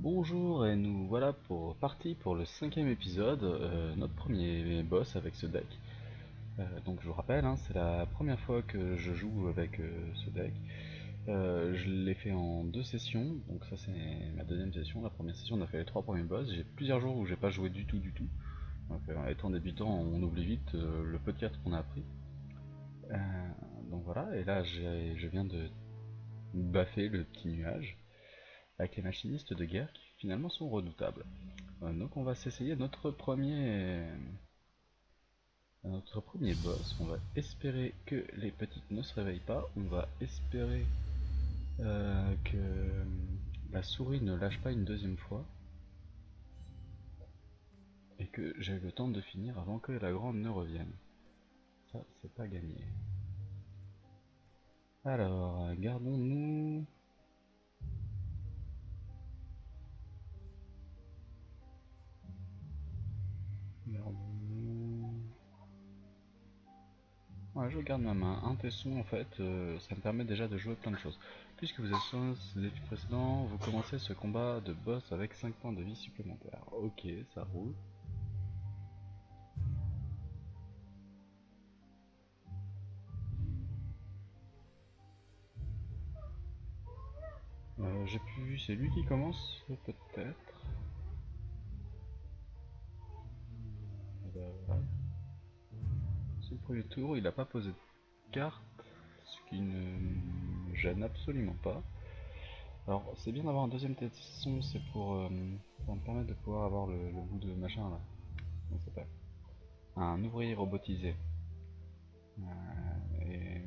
Bonjour et nous voilà parti pour le cinquième épisode, notre premier boss avec ce deck. Donc je vous rappelle, hein, c'est la première fois que je joue avec ce deck. Je l'ai fait en deux sessions, donc ça c'est ma deuxième session. La première session on a fait les trois premiers boss. J'ai plusieurs jours où j'ai pas joué du tout du tout. Donc étant débutant on oublie vite le peu de cartes qu'on a appris. Euh, donc voilà, et là je viens de baffer le petit nuage avec les machinistes de guerre qui finalement sont redoutables. Donc on va s'essayer notre premier boss. On va espérer que les petites ne se réveillent pas. On va espérer que la souris ne lâche pas une deuxième fois. Et que j'ai le temps de finir avant que la grande ne revienne. Ça, c'est pas gagné. Alors, gardons-nous... Gardons-nous... Ouais, je garde ma main. Un tesson, en fait, ça me permet déjà de jouer plein de choses. Puisque vous êtes sur le défi précédent, vous commencez ce combat de boss avec 5 points de vie supplémentaires. Ok, ça roule. J'ai plus vu, c'est lui qui commence, peut-être. Voilà. C'est le premier tour, il n'a pas posé de carte, ce qui ne me gêne absolument pas. Alors, c'est bien d'avoir un deuxième tesson, c'est pour me permettre de pouvoir avoir le bout de machin là. Comment ça s'appelle? Un ouvrier robotisé. Et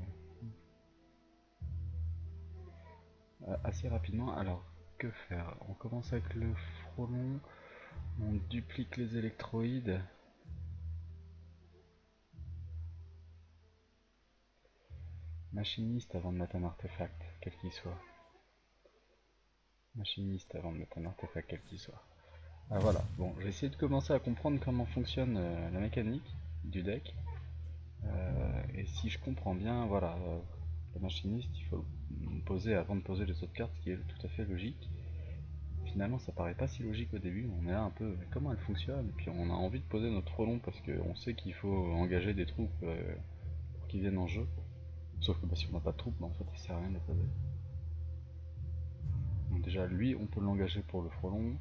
assez rapidement, alors que faire? On commence avec le frelon, on duplique les électroïdes. Machiniste avant de mettre un artefact, quel qu'il soit. Machiniste avant de mettre un artefact quel qu'il soit. Ah voilà, bon, j'ai essayé de commencer à comprendre comment fonctionne la mécanique du deck. Et si je comprends bien, voilà, le machiniste, il faut le poser avant de poser les autres cartes, ce qui est tout à fait logique. Finalement, ça paraît pas si logique au début, on est là un peu, mais comment elle fonctionne? Et puis on a envie de poser notre frelon parce qu'on sait qu'il faut engager des troupes pour qu'ils viennent en jeu. Sauf que bah, si on n'a pas de troupes, bah, en fait, il sert à rien de les poser. Donc déjà, lui, on peut l'engager pour le frelon.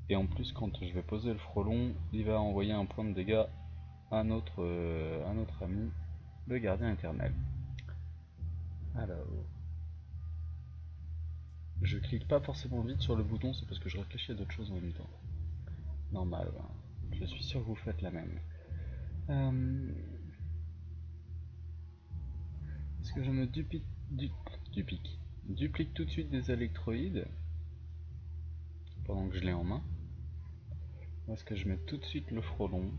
Et en plus, quand je vais poser le frelon, il va envoyer un point de dégâts à notre ami, le gardien éternel. Alors, je clique pas forcément vite sur le bouton, c'est parce que je réfléchis à d'autres choses en même temps. Normal, hein. Je suis sûr que vous faites la même. Euh, Est-ce que je me duplique tout de suite des électroïdes pendant que je l'ai en main? Ou est-ce que je mets tout de suite le frelon?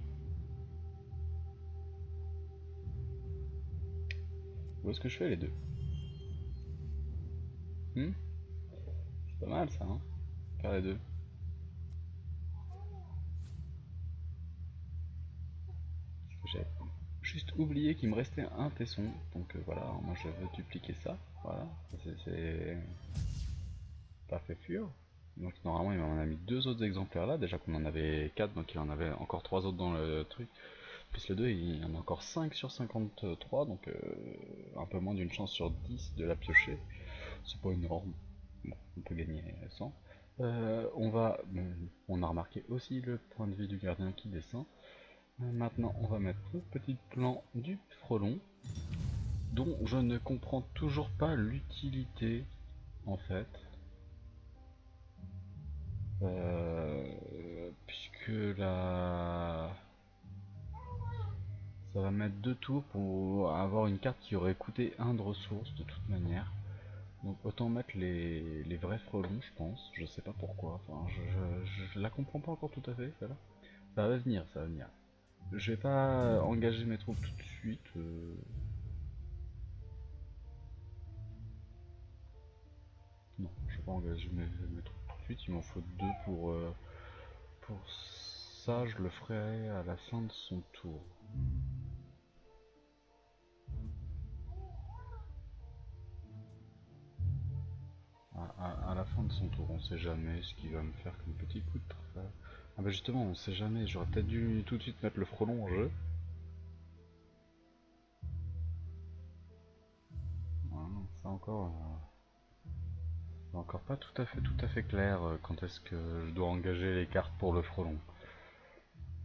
Ou est-ce que je fais les deux? Hmm, c'est pas mal ça, hein? Faire les deux. J'ai juste oublié qu'il me restait un tesson, donc voilà, moi je veux dupliquer ça. Voilà, c'est pas fait fur. Donc normalement il m'en a mis deux autres exemplaires là, déjà qu'on en avait 4, donc il en avait encore 3 autres dans le truc. Plus le 2, il y en a encore 5 sur 53, donc un peu moins d'une chance sur 10 de la piocher. C'est pas énorme, bon, on peut gagner 100. On a remarqué aussi le point de vie du gardien qui descend. Maintenant on va mettre le petit plan du frelon, dont je ne comprends toujours pas l'utilité en fait. Puisque là, ça va mettre 2 tours pour avoir une carte qui aurait coûté 1 de ressources de toute manière. Donc autant mettre les vrais frelons, je pense. Je sais pas pourquoi. Enfin, je la comprends pas encore tout à fait, celle-là. Ça va venir, ça va venir. Je vais pas engager mes troupes tout de suite. Non, je vais pas engager mes troupes tout de suite. Il m'en faut 2 pour ça. Je le ferai à la fin de son tour. à la fin de son tour, on sait jamais ce qu'il va me faire comme petit coup de travers. Ah bah justement, on sait jamais, j'aurais peut-être dû tout de suite mettre le frelon en jeu. Voilà, c'est encore pas tout à fait clair quand est-ce que je dois engager les cartes pour le frelon.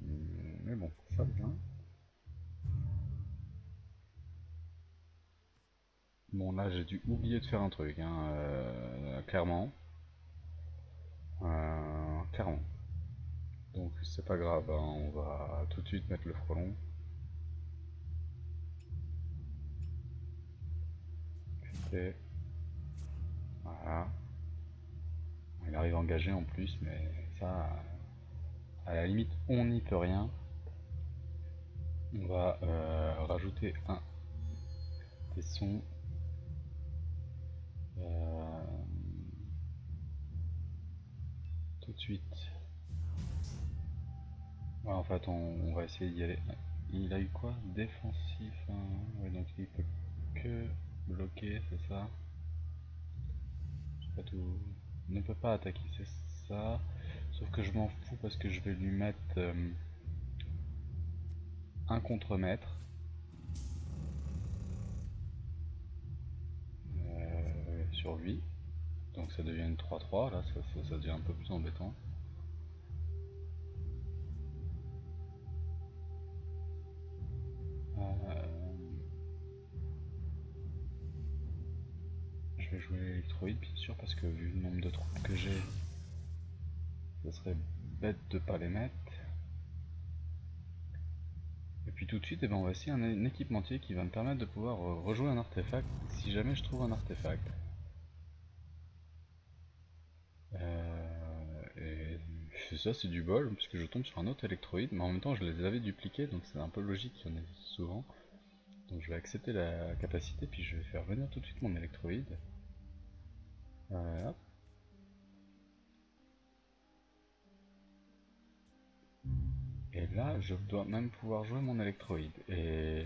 Mais bon, ça vient. Bon là j'ai dû oublier de faire un truc, hein, clairement. Clairement. Donc c'est pas grave, hein, on va tout de suite mettre le frelon. Et voilà. Il arrive engagé en plus, mais ça, à la limite, on n'y peut rien. On va rajouter un tesson. Tout de suite. Ouais, en fait, on va essayer d'y aller. Il a eu quoi? Défensif. Hein. Ouais, donc il peut que bloquer, c'est ça? Pas tout. Il ne peut pas attaquer, c'est ça. Sauf que je m'en fous parce que je vais lui mettre un contre-maître. Sur lui. Donc ça devient une 3-3, là ça devient un peu plus embêtant. Je vais jouer l'électroïde bien sûr parce que vu le nombre de troupes que j'ai, ça serait bête de pas les mettre. Et puis tout de suite, eh ben, on va essayer un équipementier qui va me permettre de pouvoir rejouer un artefact si jamais je trouve un artefact. Et ça c'est du bol puisque je tombe sur un autre électroïde, mais en même temps je les avais dupliqués donc c'est un peu logique qu'il y en ait souvent. Donc je vais accepter la capacité puis je vais faire venir tout de suite mon électroïde. Hop. Et là, je dois même pouvoir jouer mon électroïde. Et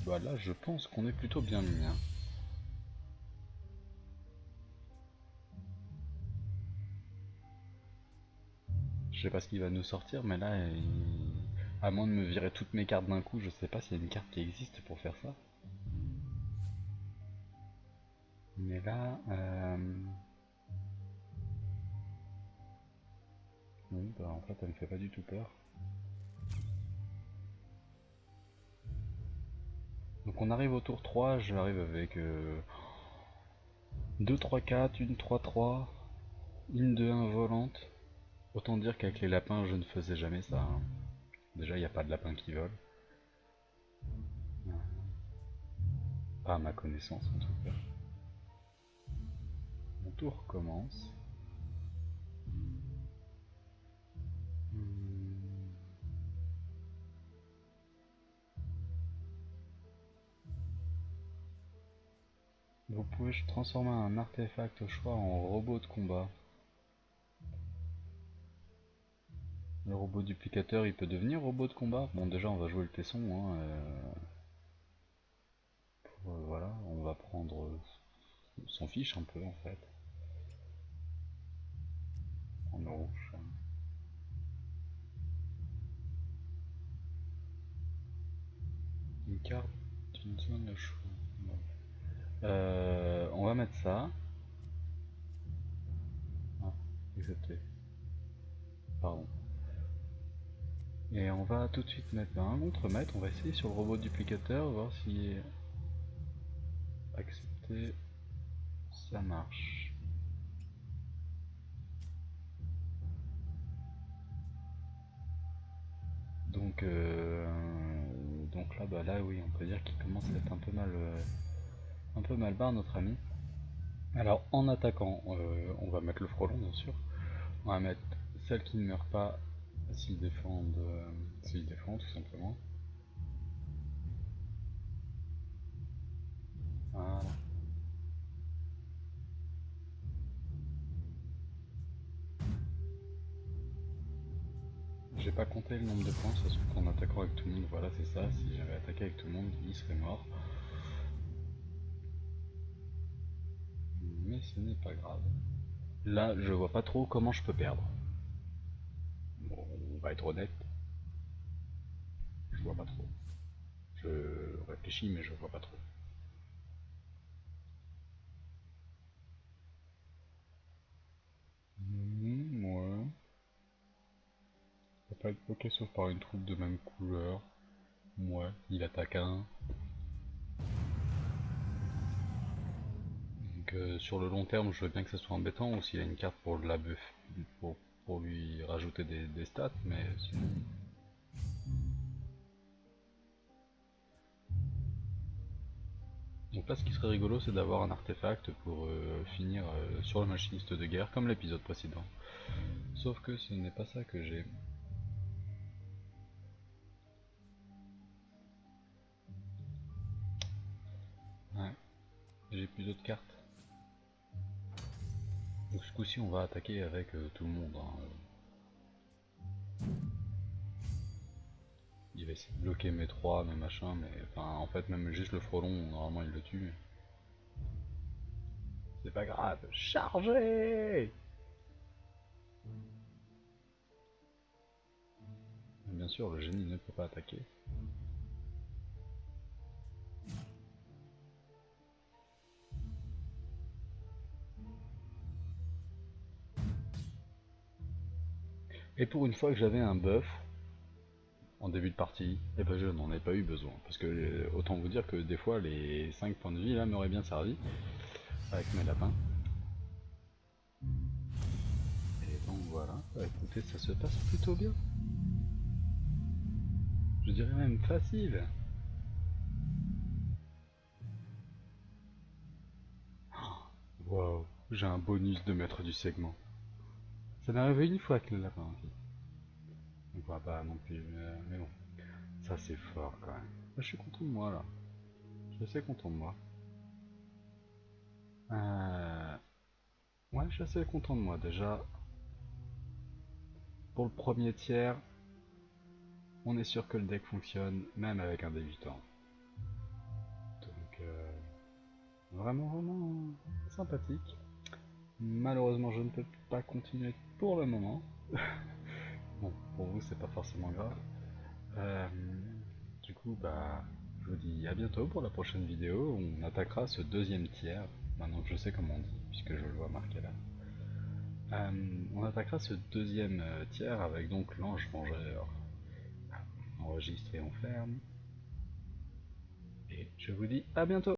bah là, je pense qu'on est plutôt bien mis. Hein. Je sais pas ce qu'il va nous sortir, mais là, à moins de me virer toutes mes cartes d'un coup, je sais pas s'il y a une carte qui existe pour faire ça. Mais là, oui, bah en fait, elle me fait pas du tout peur. Donc on arrive au tour 3, j'arrive avec 2, 3, 4, une 3, 3, une 2, 1 volante. Autant dire qu'avec les lapins, je ne faisais jamais ça. Hein. Déjà, il n'y a pas de lapins qui volent. Pas à ma connaissance en tout cas. Mon tour commence. Vous pouvez transformer un artefact au choix en robot de combat. Le robot duplicateur il peut devenir robot de combat. Bon déjà on va jouer le tesson. Hein, voilà, on va prendre son fiche un peu en fait. En rouge. Une carte d'une zone de choix. On va mettre ça. Ah, accepté. Pardon. Et on va tout de suite mettre un contre-maître. On va essayer sur le robot duplicateur, voir si accepté, ça marche. Donc là, bah là, oui, on peut dire qu'il commence à être un peu mal barre notre ami. Alors en attaquant, on va mettre le frelon bien sûr. On va mettre celle qui ne meurt pas s'il défend, tout simplement. Voilà. J'ai pas compté le nombre de points, ça se trouve qu'en attaquant avec tout le monde, voilà c'est ça, si j'avais attaqué avec tout le monde, il serait mort. Mais ce n'est c'est pas grave. Là, je vois pas trop comment je peux perdre. Bon, on va être honnête, je vois pas trop. Je réfléchis, mais je vois pas trop. Ouais. Ça peut pas être bloqué sauf par une troupe de même couleur. Ouais, il attaque un. Donc sur le long terme, je veux bien que ça soit embêtant, ou s'il a une carte pour la buff, pour lui rajouter des stats, mais sinon... Donc là, ce qui serait rigolo, c'est d'avoir un artefact pour finir sur le machiniste de guerre, comme l'épisode précédent. Sauf que ce n'est pas ça que j'ai. Ouais, j'ai plus d'autres cartes. Donc ce coup-ci, on va attaquer avec tout le monde, hein. Il va essayer de bloquer mes 3, mes machins, mais enfin, en fait, même juste le frelon, normalement, il le tue. C'est pas grave, chargez! Bien sûr, le génie ne peut pas attaquer. Et pour une fois que j'avais un buff en début de partie, et ben je n'en ai pas eu besoin. Parce que autant vous dire que des fois les 5 points de vie là m'auraient bien servi avec mes lapins. Et donc voilà, bah, écoutez, ça se passe plutôt bien. Je dirais même facile. Waouh, j'ai un bonus de maître du segment. Ça m'est arrivé une fois avec le lapin aussi. Donc on va pas non plus, mais bon. Ça c'est fort quand même. Je suis content de moi là. Je suis assez content de moi. Euh... Ouais, je suis assez content de moi déjà. Pour le premier tiers, on est sûr que le deck fonctionne, même avec un débutant. Donc, vraiment sympathique. Malheureusement, je ne peux pas continuer pour le moment. Bon, pour vous, c'est pas forcément grave. Euh, du coup, bah, je vous dis à bientôt pour la prochaine vidéo où on attaquera ce deuxième tiers. Maintenant que je sais comment on dit, puisque je le vois marqué là. On attaquera ce deuxième tiers avec donc l'ange vengeur. Enregistre et on ferme. Et je vous dis à bientôt.